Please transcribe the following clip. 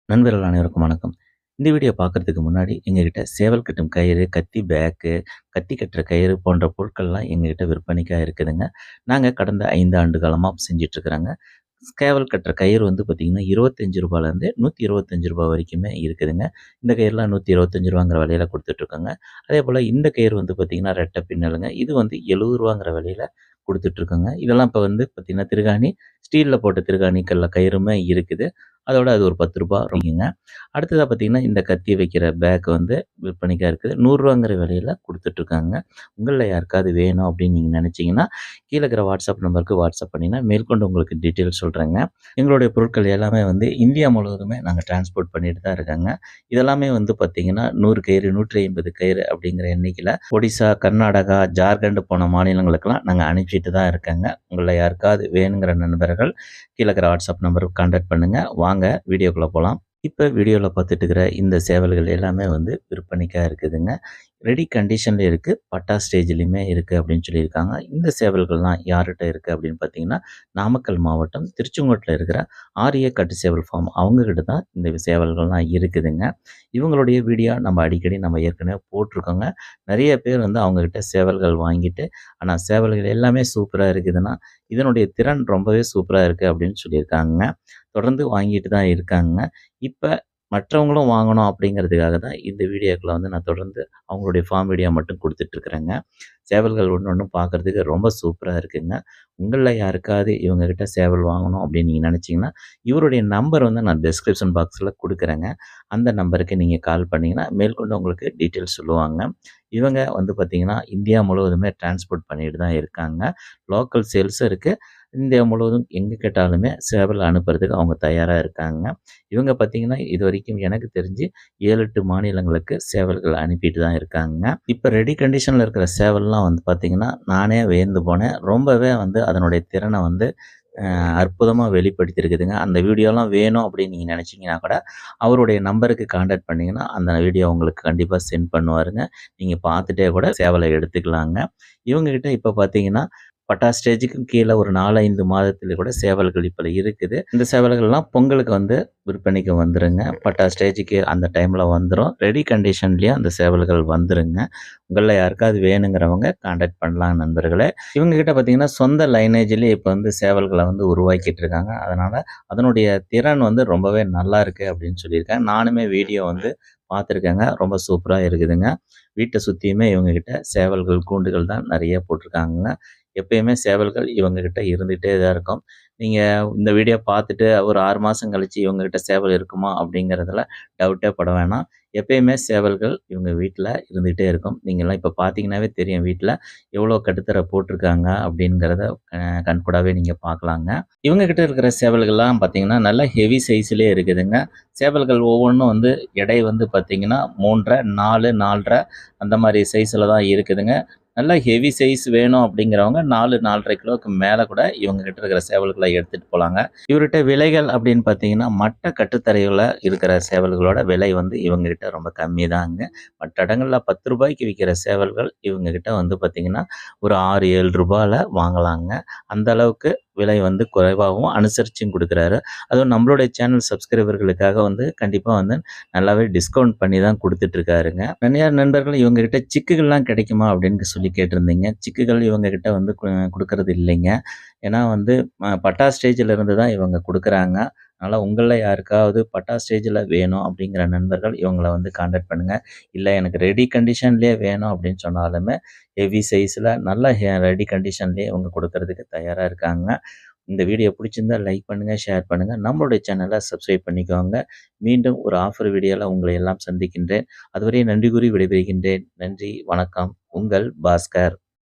நண்பர்கள் அனைவருக்கும் வணக்கம். இந்த வீடியோ பார்க்கறதுக்கு முன்னாடி எங்ககிட்ட சேவல் கட்டும் கயிறு, கத்தி பேக்கு, கத்தி கட்டுற கயிறு போன்ற பொருட்கள்லாம் எங்ககிட்ட விற்பனைக்கா இருக்குதுங்க. நாங்க கடந்த 5 ஆண்டு காலமா செஞ்சுட்ருக்குறோங்க. சேவல் கட்டுற கயிறு வந்து பார்த்தீங்கன்னா, ரூ. 25லேருந்து ரூ. 125 வரைக்குமே இருக்குதுங்க. இந்த கயிறுலாம் ரூ. 125ங்கிற விலையில குடுத்துட்ருக்கோங்க. அதேபோல இந்த கயிறு வந்து பார்த்தீங்கன்னா, ரெட்டை பின்னலுங்க. இது வந்து ரூ. 70ங்கிற விலையில குடுத்துட்ருக்கோங்க. இதெல்லாம் இப்ப வந்து பார்த்தீங்கன்னா, திருகாணி ஸ்டீல்ல போட்ட திருகாணிக்கல்ல கயிறுமே இருக்குது. அதோட அது ஒரு ரூ. 10 அப்படிங்க. அடுத்ததா பார்த்தீங்கன்னா, இந்த கத்தி வைக்கிற பேக் வந்து விற்பனைக்கா இருக்குது. ரூ. 100ங்கிற விலையில குடுத்துட்ருக்காங்க. உங்கள்ல யாருக்காவது வேணும் அப்படின்னு நீங்க நெனச்சீங்கன்னா, கீழ இருக்கிற வாட்ஸ்அப் நம்பருக்கு வாட்ஸ்அப் பண்ணீங்கன்னா, மேற்கொண்டு உங்களுக்கு டீட்டெயில்ஸ் சொல்றேங்க. எங்களுடைய பொருட்கள் எல்லாமே வந்து இந்தியா முழுவதுமே நாங்க டிரான்ஸ்போர்ட் பண்ணிட்டு தான் இருக்கோங்க. இதெல்லாமே வந்து பார்த்தீங்கன்னா, 100 கயிறு, 150 கயிறு அப்படிங்கிற எண்ணிக்கையில ஒடிசா, கர்நாடகா, ஜார்க்கண்ட் போன மாநிலங்களுக்கெல்லாம் நாங்க அனுப்பிச்சிட்டு தான் இருக்கோங்க. உங்கள்ல யாருக்காவது வேணுங்கிற நண்பர்கள் கீழ இருக்கிற வாட்ஸ்அப் நம்பருக்கு கான்டாக்ட் பண்ணுங்க. வாங்க வீடியோக்குள்ள போலாம். இப்ப வீடியோல பார்த்துட்டு இருக்கிற இந்த சேவல்கள் எல்லாமே வந்து விற்பனைக்கா இருக்குதுங்க. ரெடி கண்டிஷன்ல இருக்கு. பட்டா ஸ்டேஜ்லயுமே இருக்கு அப்படின்னு சொல்லியிருக்காங்க. இந்த சேவல்கள்லாம் யார்கிட்ட இருக்கு அப்படின்னு பார்த்தீங்கன்னா, நாமக்கல் மாவட்டம் திருச்செங்கோட்டுல இருக்கிற ஆரிய கட்டு சேவல் ஃபார்ம் அவங்க கிட்ட தான் இந்த சேவல்கள்லாம் இருக்குதுங்க. இவங்களுடைய வீடியோ நம்ம ஏற்கனவே போட்டிருக்கோங்க. நெறைய பேர் வந்து அவங்க கிட்ட சேவல்கள் வாங்கிட்டு, ஆனா சேவல்கள் எல்லாமே சூப்பரா இருக்குதுன்னா, இதனுடைய திறன் ரொம்பவே சூப்பரா இருக்கு அப்படின்னு சொல்லியிருக்காங்க. தொடர்ந்து வாங்கிட்டு தான் இருக்காங்க. இப்ப மற்றவங்களும் வாங்கணும் அப்படிங்கிறதுக்காக தான் இந்த வீடியோக்கள வந்து நான் தொடர்ந்து அவங்களுடைய ஃபார்ம் வீடியோ மட்டும் குடுத்துட்ருக்கிறேங்க. சேவல்கள் ஒண்ணு ஒண்ணும் பார்க்கறதுக்கு ரொம்ப சூப்பரா இருக்குங்க. உங்கள்ல யாருக்காவது இவங்க கிட்ட சேவல் வாங்கணும் அப்படின்னு நீங்க நெனச்சீங்கன்னா, இவருடைய நம்பர் வந்து நான் டிஸ்கிரிப்ஷன் பாக்ஸ்ல குடுக்குறேங்க. அந்த நம்பருக்கு நீங்க கால் பண்ணீங்கன்னா, மேற்கொண்டு உங்களுக்கு டீட்டெயில்ஸ் சொல்லுவாங்க. இவங்க வந்து பார்த்தீங்கன்னா, இந்தியா முழுவதுமே டிரான்ஸ்போர்ட் பண்ணிட்டு தான் இருக்காங்க. லோக்கல் சேல்ஸும் இருக்கு. இந்தியா முழுவதும் எங்க கேட்டாலுமே சேவல் அனுப்புறதுக்கு அவங்க தயாரா இருக்காங்க. இவங்க பார்த்தீங்கன்னா, இதுவரைக்கும் எனக்கு தெரிஞ்சு 7, 8 மாநிலங்களுக்கு சேவல்கள் அனுப்பிட்டு தான் இருக்காங்க. இப்ப ரெடி கண்டிஷன்ல இருக்கிற சேவல்லாம் வந்து பார்த்தீங்கன்னா, நானே வியந்து போனேன். ரொம்பவே வந்து அதனுடைய திறன வந்து அற்புதமா வெளிப்படுத்தியிருக்குதுங்க. அந்த வீடியோலாம் வேணும் அப்படின்னு நீங்க நெனச்சீங்கன்னா கூட, அவருடைய நம்பருக்கு கான்டாக்ட் பண்ணீங்கன்னா, அந்த வீடியோ உங்களுக்கு கண்டிப்பா சென்ட் பண்ணுவாருங்க. நீங்க பார்த்துட்டே கூட சேவல எடுத்துக்கலாங்க. இவங்க கிட்ட இப்ப பார்த்தீங்கன்னா, பட்டா ஸ்டேஜுக்கு கீழ ஒரு 4, 5 மாதத்தில கூட சேவல்கள் இப்ப இருக்குது. இந்த சேவல்கள்லாம் பொங்கலுக்கு வந்து விற்பனைக்கு வந்துருங்க. பட்டா ஸ்டேஜுக்கு அந்த டைம்ல வந்துரும். ரெடி கண்டிஷன்லயும் அந்த சேவல்கள் வந்துருங்க. உங்கள்ல யாருக்காவது வேணுங்கிறவங்க கான்டாக்ட் பண்ணலாம் நண்பர்களே. இவங்க கிட்ட பார்த்தீங்கன்னா, சொந்த லைனேஜ்லயே இப்ப வந்து சேவல்கள வந்து உருவாக்கிட்டு இருக்காங்க. அதனால அதனுடைய திறன் வந்து ரொம்பவே நல்லா இருக்கு அப்படின்னு சொல்லியிருக்காங்க. நானுமே வீடியோ வந்து பார்த்துருக்கேங்க. ரொம்ப சூப்பரா இருக்குதுங்க. வீட்ட சுத்தியுமே இவங்க கிட்ட சேவல்கள் கூண்டுகள் தான் நெறைய போட்டிருக்காங்கங்க. எப்பயுமே சேவல்கள் இவங்க கிட்ட இருந்துட்டே தான் இருக்கும். நீங்க இந்த வீடியோ பார்த்துட்டு ஒரு 6 மாசம் கழிச்சு இவங்க கிட்ட சேவல் இருக்குமா அப்படிங்கிறதுல டவுட்டே பட வேணாம். எப்பயுமே சேவல்கள் இவங்க வீட்ல இருந்துகிட்டே இருக்கும். நீங்கலாம் இப்ப பார்த்தீங்கன்னாவே தெரியும் வீட்ல எவ்வளோ கட்டுத்தர போட்டிருக்காங்க அப்படிங்கிறத கண்கூடாவே நீங்க பார்க்கலாங்க. இவங்க கிட்ட இருக்கிற சேவல்கள்லாம் பார்த்தீங்கன்னா, நல்ல ஹெவி சைஸ்லயே இருக்குதுங்க. சேவல்கள் ஒவ்வொன்னும் வந்து எடை வந்து பார்த்தீங்கன்னா 3 1/2, 4, 4 1/2 அந்த மாரி சைஸ்ல தான் இருக்குதுங்க. நல்லா ஹெவி சைஸ் வேணும் அப்படிங்கிறவங்க 4, 4 1/2 கிலோவுக்கு மேல கூட இவங்க கிட்ட இருக்கிற சேவல்கள எடுத்துட்டு போலாங்க. இவர்ட்ட விலைகள் அப்படின்னு பார்த்தீங்கன்னா, மட்ட கட்டுத்தரையில இருக்கிற சேவல்களோட விலை வந்து இவங்க கிட்ட ரொம்ப கம்மி தாங்க. மற்ற இடங்கள்ல ரூ. 10க்கு விக்கிற சேவல்கள் இவங்க கிட்ட வந்து பார்த்தீங்கன்னா, ஒரு 6, 7 வாங்கலாங்க. அந்த அளவுக்கு விலை வந்து குறைவாகவும் அனுசரிச்சும் குடுக்குறாரு. அதுவும் நம்மளுடைய சேனல் சப்ஸ்கிரைபர்களுக்காக வந்து கண்டிப்பா வந்து நல்லாவே டிஸ்கவுண்ட் பண்ணி தான் குடுத்துட்ருக்காருங்க. நிறைய நண்பர்கள் இவங்க கிட்ட சிக்குகள்லாம் கிடைக்குமா அப்படின்னு சொல்லி கேட்டிருந்தீங்க. சிக்குகள் இவங்க கிட்ட வந்து குடுக்கறது இல்லைங்க. ஏன்னா வந்து பட்டா ஸ்டேஜ்ல இருந்து தான் இவங்க குடுக்குறாங்க. அதனால உங்கள்ல யாருக்காவது பட்டா ஸ்டேஜ்ல வேணும் அப்படிங்கிற நண்பர்கள் இவங்கள வந்து கான்டாக்ட் பண்ணுங்க. இல்ல எனக்கு ரெடி கண்டிஷன்லயே வேணும் அப்படின்னு சொன்னாலுமே, ஹெவி சைஸ்ல நல்ல ரெடி கண்டிஷன்லயே இவங்க குடுக்கறதுக்கு தயாரா இருக்காங்க. இந்த வீடியோ பிடிச்சிருந்தா லைக் பண்ணுங்க, ஷேர் பண்ணுங்க. நம்மளுடைய சேனல சப்ஸ்கிரைப் பண்ணிக்கோங்க. மீண்டும் ஒரு ஆஃபர் வீடியோல உங்களை எல்லாம் சந்திக்கின்றேன். அதுவரை நன்றி கூறி விடைபெறுகின்றேன். நன்றி, வணக்கம். உங்கள் பாஸ்கர்.